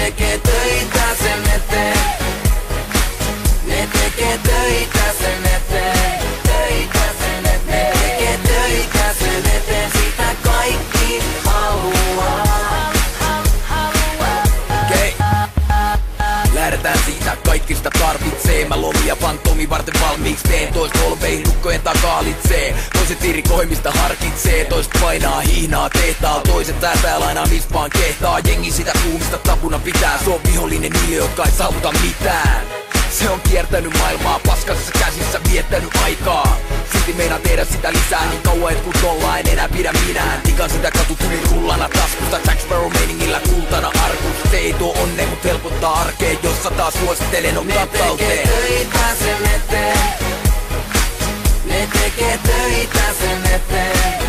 tekee töitä sen eteen. Ne tekee töitä sen eteen. Töitä sen eteen. Ne tekee töitä sen eteen. Sitä kaikki haluaa. Okei. Lähdetään siitä, kaikki sitä tarvitsee. Mä lomia fantomi varten valmiiksi teen. Toiset olveihin lukkojen takaalitsee. Toiset irikoimista harkitsee. Toiset painaa hihnaa tehtaa. Toiset säästää lainaa mis vaan kehtaa. Jengi sitä kuumista tapuna pitää. Se on vihollinen niille, jotka ei saavuta mitään. Se on kiertänyt maailmaa paskassa käsissä viettänyt aikaa. Silti meinaa tehdä sitä lisää niin kauan et kun tolla en enää pidä minään. Tikan sitä katutuli rullana taskusta Jack Sparrow meiningillä kultana arkusta. Se ei tuo onneen mut helpottaa arkeen, jossa taas suosittelen ottaa talteen. Ne tekee töitä sen eteen. Ne tekee töitä sen eteen.